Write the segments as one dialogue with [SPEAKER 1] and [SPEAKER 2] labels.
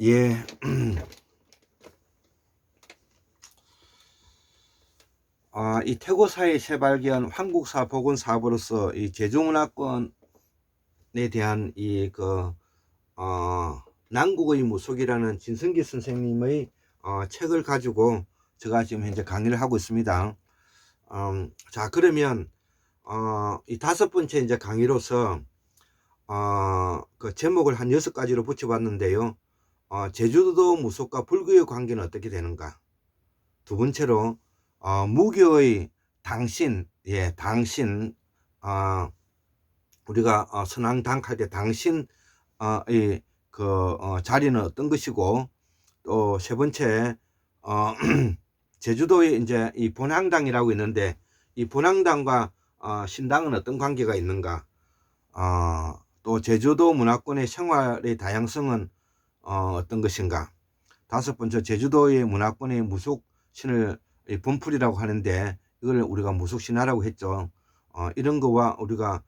[SPEAKER 1] 예. 이 태고사의 재발견 한국사 복원사업으로서 이 제주문화권에 대한 난국의 무속이라는 진성기 선생님의 책을 가지고 제가 지금 현재 강의를 하고 있습니다. 자, 그러면 이 5번째 이제 강의로서 그 제목을 한 6가지로 붙여봤는데요. 제주도 무속과 불교의 관계는 어떻게 되는가? 두 번째로 무교의 당신, 당신, 우리가 선왕당할 때 당신의 자리는 어떤 것이고, 또 세 번째, 제주도에 이제 이 본항당이라고 있는데, 이 본항당과 신당은 어떤 관계가 있는가? 또 제주도 문화권의 생활의 다양성은 어떤 것인가? 5번째, 제주도의 문화권의 무속신을 분풀이라고 하는데 이걸 우리가 무속신화라고 했죠. 이런 거와 우리가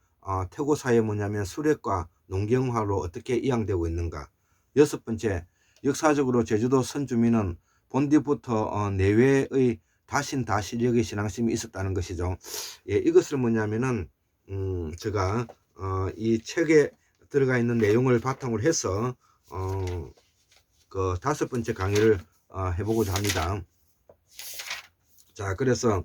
[SPEAKER 1] 태고사에 뭐냐면 수례과 농경화로 어떻게 이양되고 있는가. 6번째, 역사적으로 제주도 선주민은 본디부터 내외의 다신다실력의 신앙심이 있었다는 것이죠. 예, 이것을 뭐냐면은 제가 이 책에 들어가 있는 내용을 바탕으로 해서 그 5번째 강의를 해보고자 합니다. 자, 그래서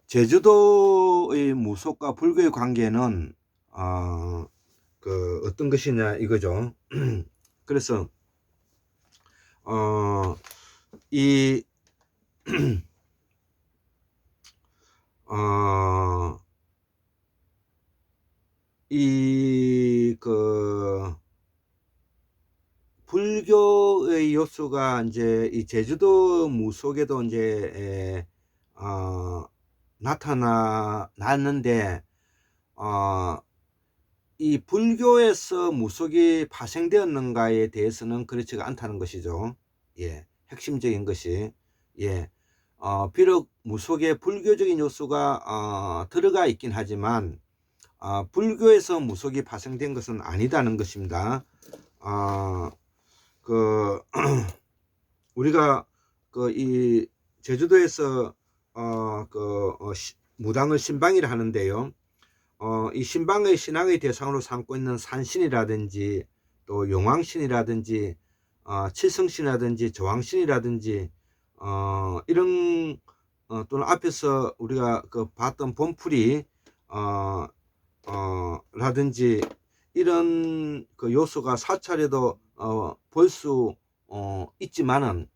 [SPEAKER 1] 제주도의 무속과 불교의 관계는 어떤 것이냐 이거죠. 그래서 이 불교의 요소가 이제 이 제주도 무속에도 이제 나타났는데 이 불교에서 무속이 파생되었는가에 대해서는 그렇지가 않다는 것이죠. 예, 핵심적인 것이. 예, 비록 무속에 불교적인 요소가 들어가 있긴 하지만 불교에서 무속이 파생된 것은 아니다는 것입니다. 우리가 이 제주도에서 무당을 신방이라 하는데요. 이 신방의 신앙의 대상으로 삼고 있는 산신이라든지 또 용왕신이라든지 칠성신이라든지 저왕신이라든지 이런 또는 앞에서 우리가 봤던 본풀이 라든지 이런 요소가 사찰에도 볼 수 있지만은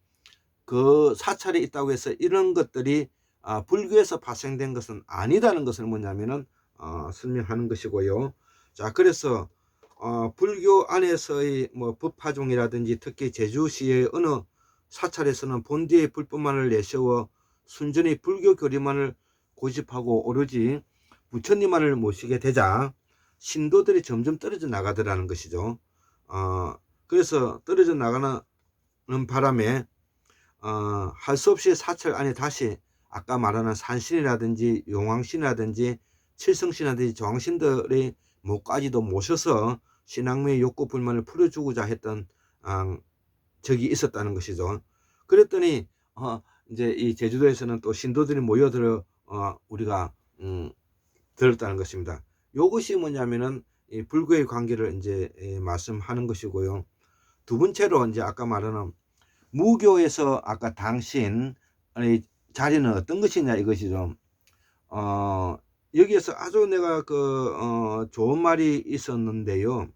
[SPEAKER 1] 그 사찰에 있다고 해서 이런 것들이 불교에서 파생된 것은 아니다는 것을 뭐냐면은 설명하는 것이고요. 자, 그래서 불교 안에서의 뭐 법화종이라든지 특히 제주시의 어느 사찰에서는 본디의 불법만을 내세워 순전히 불교 교리만을 고집하고 오로지 부처님만을 모시게 되자 신도들이 점점 떨어져 나가더라는 것이죠. 그래서 떨어져 나가는 바람에 할 수 없이 사찰 안에 다시 아까 말하는 산신이라든지 용왕신이라든지 칠성신이라든지 저왕신들의 목까지도 모셔서 신앙의 욕구 불만을 풀어주고자 했던 적이 있었다는 것이죠. 그랬더니 이제 이 제주도에서는 또 신도들이 모여들어 우리가 들었다는 것입니다. 이것이 뭐냐면은 이 불교의 관계를 이제 말씀하는 것이고요. 두 번째로 이제 아까 말하는 무교에서 아까 당신의 자리는 어떤 것이냐 이것이죠. 여기에서 아주 내가 좋은 말이 있었는데요.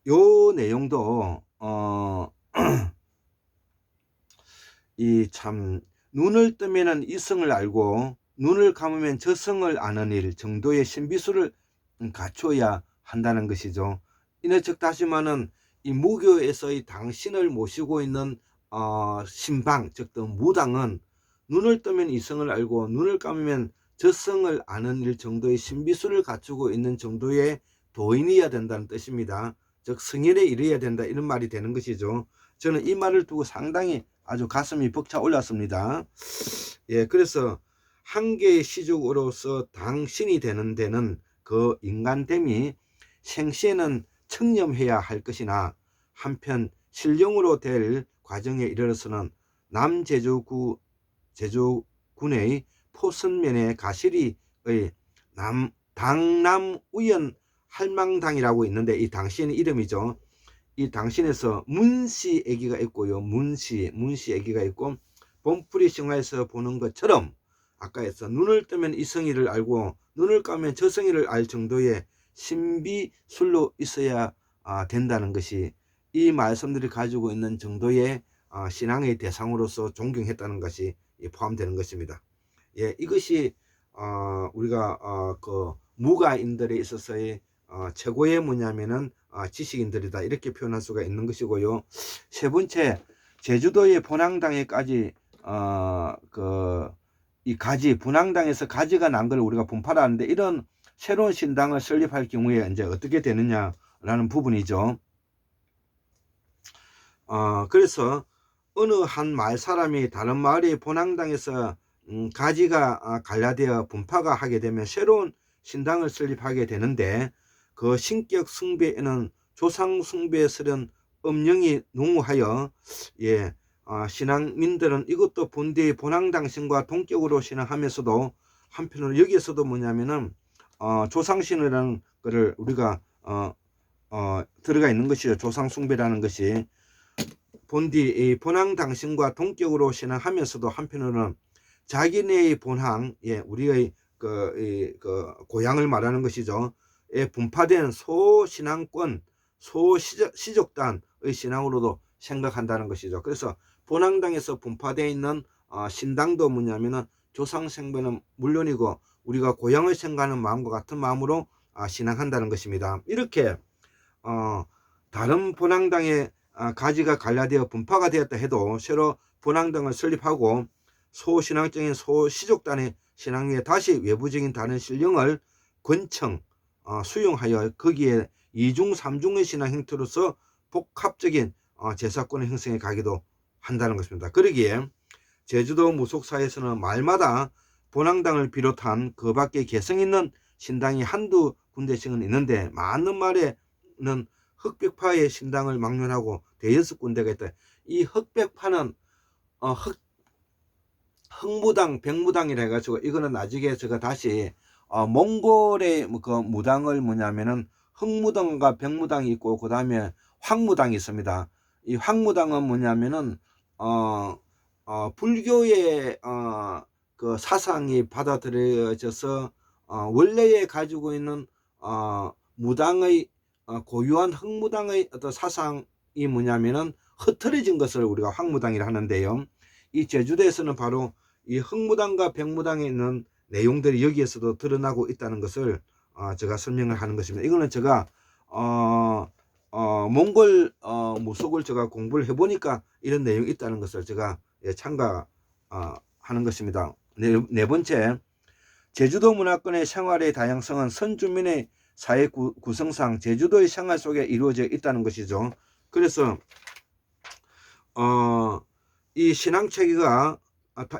[SPEAKER 1] 요 내용도 이 참 눈을 뜨면은 이성을 알고 눈을 감으면 저성을 아는 일 정도의 신비수를 갖춰야 한다는 것이죠. 이는 즉 다시 말하면 이 무교에서의 당신을 모시고 있는 신방 즉 무당은 눈을 뜨면 이성을 알고 눈을 감으면 저성을 아는 일 정도의 신비수를 갖추고 있는 정도의 도인이어야 된다는 뜻입니다. 즉 성인에 이르러야 된다 이런 말이 되는 것이죠. 저는 이 말을 두고 상당히 아주 가슴이 벅차 올랐습니다. 예, 그래서 한 개의 시족으로서 당신이 되는 데는 그 인간됨이 생시에는 청렴해야 할 것이나 한편 신령으로 될 과정에 이르러서는 제주군의 포선면의 가시리의 당남우연 할망당이라고 있는데, 이 당신의 이름이죠. 이 당신에서 문씨 애기가 있고요. 문씨 애기가 있고, 봄풀이 신화에서 보는 것처럼 아까 해서 눈을 뜨면 이성이를 알고 눈을 감으면 저성이를 알 정도의 신비술로 있어야 된다는 것이, 이 말씀들이 가지고 있는 정도의 신앙의 대상으로서 존경했다는 것이 포함되는 것입니다. 예, 이것이 우리가 그 무가인들에 있어서의 최고의 뭐냐면은 지식인들이다, 이렇게 표현할 수가 있는 것이고요. 세 번째, 제주도의 분황당에까지 이 가지, 분황당에서 가지가 난 걸 우리가 분파라는데, 이런 새로운 신당을 설립할 경우에 이제 어떻게 되느냐라는 부분이죠. 그래서 어느 한 마을 사람이 다른 마을의 분황당에서 가지가 갈라되어 분파가 하게 되면 새로운 신당을 설립하게 되는데, 그 신격 숭배에는 조상 숭배스런 음령이 농후하여 신앙민들은 이것도 본대의 본황당신과 동격으로 신앙하면서도 한편으로 여기에서도 뭐냐면은 조상신이라는 것을 우리가 들어가 있는 것이죠. 조상숭배라는 것이 본디 본황당신과 동격으로 신앙하면서도 한편으로는 자기네의 본황, 우리의 그 고향을 말하는 것이죠. 분파된 소신앙권, 소시족단의 신앙으로도 생각한다는 것이죠. 그래서 본황당에서 분파되어 있는 신당도 뭐냐면은 조상생배는 물론이고 우리가 고향을 생각하는 마음과 같은 마음으로 신앙한다는 것입니다. 이렇게 다른 본황당의 가지가 갈라되어 분파가 되었다 해도 새로 본황당을 설립하고 소신앙적인 소시족단의 신앙 위에 다시 외부적인 다른 신령을 권청 수용하여 거기에 이중 삼중의 신앙 형태로서 복합적인 제사권의 형성에 가기도 한다는 것입니다. 그러기에 제주도 무속사에서는 마을마다 본황당을 비롯한 그 밖에 개성 있는 신당이 한두 군데씩은 있는데, 많은 마을에는 흑백파의 신당을 막론하고 대여섯 군데가 있다. 이 흑백파는 흑무당, 백무당이라 해가지고, 이거는 나중에 제가 다시 몽골의 그 무당을 뭐냐면은 흑무당과 백무당이 있고 그 다음에 황무당이 있습니다. 이 황무당은 뭐냐면은 불교의 그 사상이 받아들여져서 원래에 가지고 있는 무당의 고유한 흑무당의 어떤 사상이 뭐냐면은 흐트러진 것을 우리가 황무당이라 하는데요. 이 제주도에서는 바로 이 흑무당과 백무당에 있는 내용들이 여기에서도 드러나고 있다는 것을 제가 설명을 하는 것입니다. 이거는 제가 몽골 무속을 제가 공부를 해보니까 이런 내용이 있다는 것을 제가 참가하는 것입니다. 네 번째, 제주도 문화권의 생활의 다양성은 선주민의 사회 구성상 제주도의 생활 속에 이루어져 있다는 것이죠. 그래서 이 신앙체계가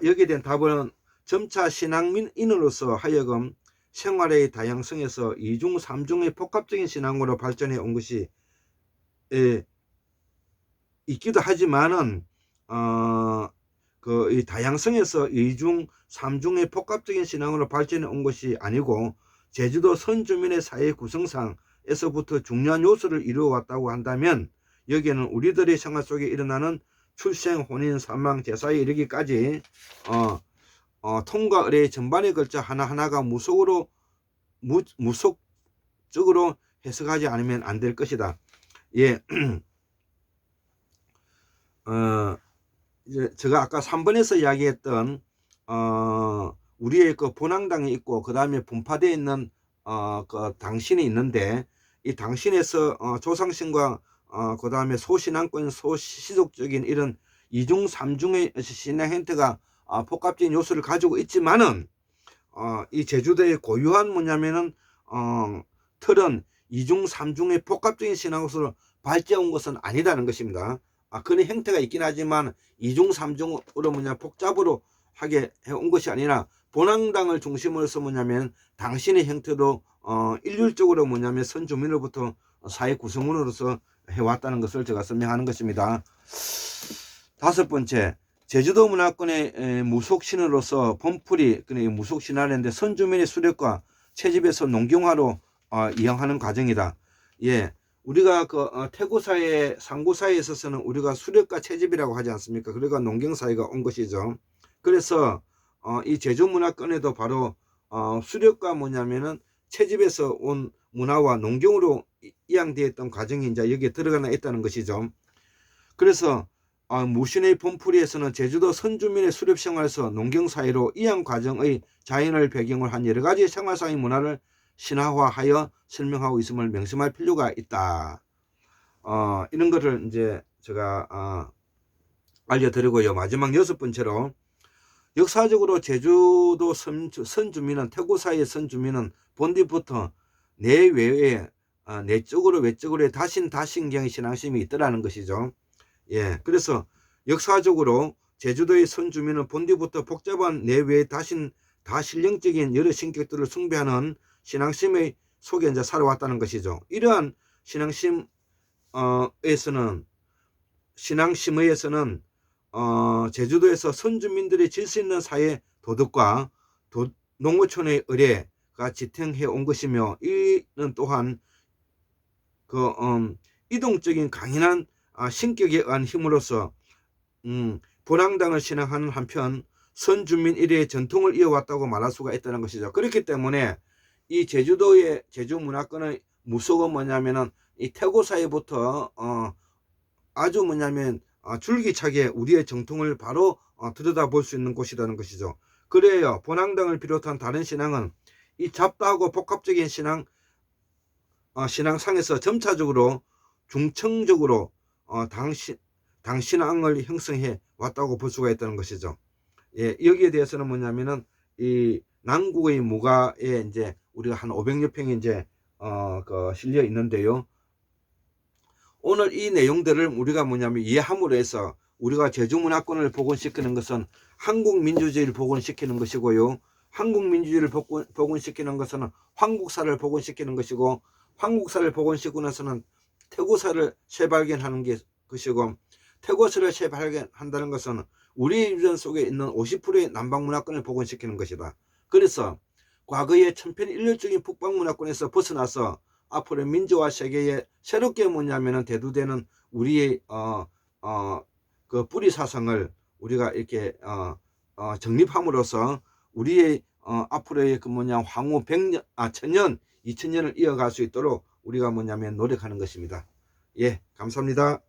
[SPEAKER 1] 여기에 대한 답은 점차 신앙민으로서 하여금 생활의 다양성에서 이중 삼중의 복합적인 신앙으로 발전해 온 것이 있기도 하지만은 이 다양성에서 이중 삼중의 복합적인 신앙으로 발전해 온 것이 아니고, 제주도 선주민의 사회 구성상에서부터 중요한 요소를 이루어 왔다고 한다면, 여기에는 우리들의 생활 속에 일어나는 출생, 혼인, 사망, 제사에 이르기까지 통과 의례 전반에 걸쳐 하나하나가 무속적으로 해석하지 않으면 안 될 것이다. 이제 제가 아까 3번에서 이야기했던 우리의 그 본황당이 있고 그 다음에 분파되어 있는 그 당신이 있는데, 이 당신에서 조상신과 그 다음에 소신앙권, 소시족적인 이런 이중 삼중의 신앙 형태가 복합적인 요소를 가지고 있지만은 이 제주도의 고유한 뭐냐면은 틀은 이중 삼중의 복합적인 신앙으로 발전한 것은 아니다는 것입니다. 그런 형태가 있긴 하지만 이중 삼중으로 복잡으로 하게 해온 것이 아니라 본항당을 중심으로서 뭐냐면 당신의 형태도 일률적으로 뭐냐면 선주민으로부터 사회 구성원으로서 해왔다는 것을 제가 설명하는 것입니다. 다섯 번째, 제주도 문화권의 무속신으로서 범풀이 무속신화인데 선주민의 수렵과 채집에서 농경화로 이양하는 과정이다. 예, 우리가 그 태고사회, 상고사회에 있어서는 우리가 수렵과 채집이라고 하지 않습니까? 그러니까 농경사회가 온 것이죠. 그래서 이 제주 문화권에도 바로 수렵과 뭐냐면은 채집에서 온 문화와 농경으로 이양되었던 과정이 이제 여기에 들어가 있다는 것이죠. 그래서 무신의 범풀이에서는 제주도 선주민의 수렵 생활에서 농경사회로 이양 과정의 자연을 배경으로 한 여러 가지 생활상의 문화를 신화화하여 설명하고 있음을 명심할 필요가 있다. 이런 것을 이제 제가 알려드리고요. 마지막 여섯 번째로, 역사적으로 제주도 선주민은, 태고사의 선주민은 본디부터 내외에 내적으로 외적으로의 다신경의 신앙심이 있더라는 것이죠. 예, 그래서 역사적으로 제주도의 선주민은 본디부터 복잡한 내외의 다신령적인 여러 신격들을 숭배하는 신앙심의 속에 이제 살아왔다는 것이죠. 이러한 신앙심의에서는 제주도에서 선주민들이 질 수 있는 사회 도덕과 농어촌의 의례가 지탱해 온 것이며, 이는 또한 그 이동적인 강인한 신격에 의한 힘으로써 본항당을 신앙하는 한편 선주민 일의 전통을 이어왔다고 말할 수가 있다는 것이죠. 그렇기 때문에 이 제주도의 제주 문화권의 무속은 뭐냐면은 이 태고사회부터 아주 뭐냐면 줄기차게 우리의 정통을 바로 들여다볼 수 있는 곳이라는 것이죠. 그래요, 본항당을 비롯한 다른 신앙은 이 잡다하고 복합적인 신앙상에서 점차적으로 중층적으로 당신앙을 형성해 왔다고 볼 수가 있다는 것이죠. 예, 여기에 대해서는 뭐냐면은 이 남국의 무가에 이제 우리가 한 500여 평이 이제 실려 있는데요. 오늘 이 내용들을 우리가 뭐냐면 이해함으로 해서 우리가 제주 문화권을 복원시키는 것은 한국 민주주의를 복원시키는 것이고요. 한국 민주주의를 복원시키는 것은 황국사를 복원시키는 것이고, 황국사를 복원시키고 나서는 태고사를 재발견하는 것이고, 태고사를 재발견한다는 것은 우리 유전 속에 있는 50%의 남방문화권을 복원시키는 것이다. 그래서 과거의 천편일률적인 북방문화권에서 벗어나서 앞으로 민주화 세계에 새롭게 뭐냐면은 대두되는 우리의 그 뿌리 사상을 우리가 이렇게 정립함으로써 우리의 앞으로의 그 향후 100년, 1000년, 2000년을 이어갈 수 있도록 우리가 노력하는 것입니다. 예, 감사합니다.